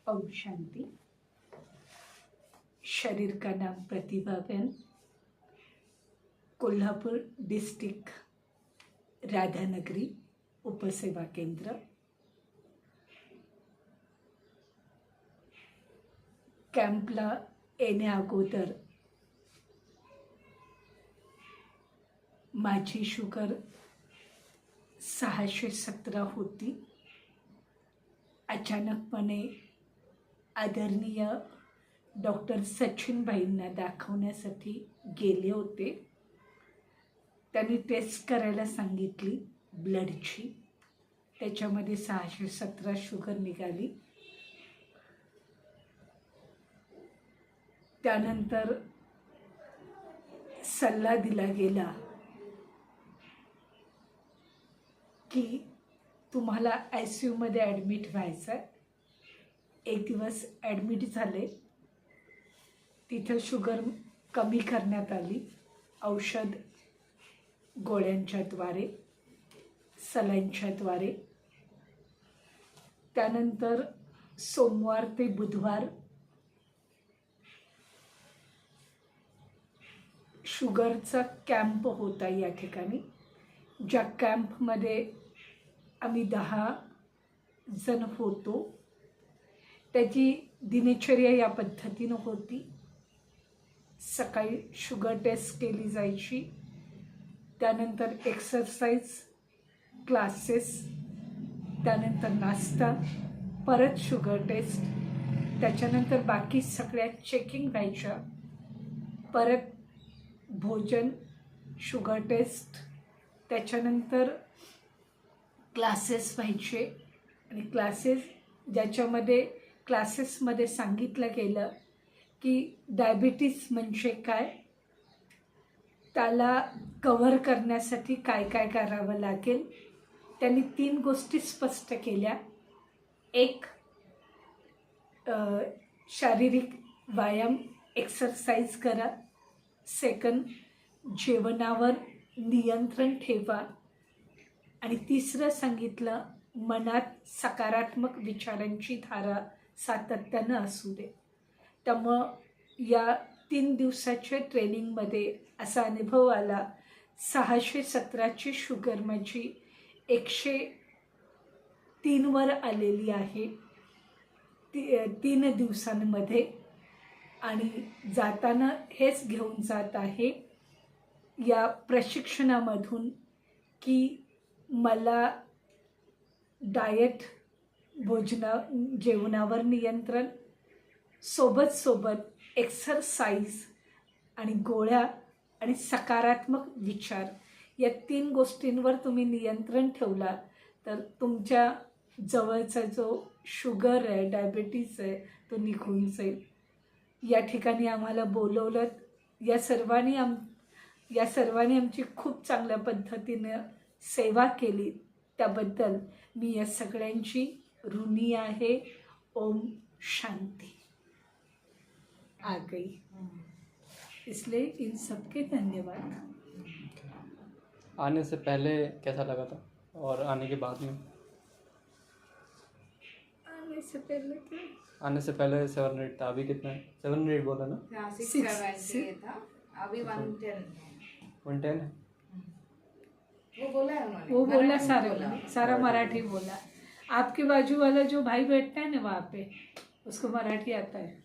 ओम शांति। शरीर का नाम प्रतिभाबेन, कोल्हापुर डिस्ट्रिक्ट राधानगरी उपसेवा केंद्र। कॅम्पला येण्या अगोदर माझी शुगर 617 होती। अचानकपणे आदरणीय डॉक्टर सचिन भाईंना दाखवण्यासाठी गेले होते। त्यांनी टेस्ट करायला सांगितली ब्लडची, त्याच्यामध्ये 617 शुगर निघाली। त्यानंतर सल्ला दिला गेला की तुम्हाला ICU मध्ये ॲडमिट व्हायचं आहे। एक दिवस ॲडमिट झाले, तिथं शुगर कमी करण्यात आली औषध गोळ्यांच्या द्वारे, सलाईनच्या द्वारे। त्यानंतर सोमवार ते बुधवार शुगरचा कॅम्प होता या ठिकाणी, ज्या कॅम्पमध्ये आम्ही 10 जण होतो। त्याची दिनचर्या या पद्धतीनं होती। सकाळी शुगर टेस्ट केली जायची, त्यानंतर एक्सरसाइज क्लासेस, त्यानंतर नाश्ता, परत शुगर टेस्ट, त्याच्यानंतर बाकी सगळ्या चेकिंग व्हायच्या, परत भोजन, शुगर टेस्ट, त्याच्यानंतर क्लासेस व्हायचे। आणि क्लासेसमध्ये सांगितलं गेलं की डायबिटीस म्हणजे काय, त्याला कव्हर करण्यासाठी काय काय करावं लागेल। त्यांनी 3 गोष्टी स्पष्ट केल्या। एक, शारीरिक व्यायाम एक्सरसाइज करा। सेकंड, जेवणावर नियंत्रण ठेवा। आणि तिसरं सांगितलं, मनात सकारात्मक विचारांची धारा सातत्यानं असू दे। त्यामुळं या 3 दिवसाच्या ट्रेनिंगमध्ये असा अनुभव आला, 617ची शुगर माझी 103 वर आलेली आहे 3 दिवसांमध्ये। आणि जाताना हेच घेऊन जात आहे या प्रशिक्षणामधून की मला डाएट, जेवणावर नियंत्रण, सोबत एक्सरसाइज आणि गोळ्या आणि सकारात्मक विचार, या 3 गोष्टींवर तुम्ही नियंत्रण ठेवला तर तुमच्या जवळचा जो शुगर आहे, डायबिटीस आहे, तो निघून जाईल। या ठिकाणी आम्हाला बोलवलं। या सर्वांनी आमची खूप चांगल्या पद्धतीने सेवा केली, त्याबद्दल मी या सगळ्यांची ऋणी आहे। ओम शांति। आ गई, इसलिए इन सबके धन्यवाद। आने से पहले कैसा लगा था और आने के बाद में? आने से पहले क्या? आने से पहले 700 था, अभी कितना है? 700 बोला ना? 670 था, अभी 110 है। 110 है? वो बोला है उन्होंने, वो बोला, मराठी सारा मराठी बोला। आपके बाजू वाला जो भाई बैठता है ना वहाँ पे, उसको मराठी आता है।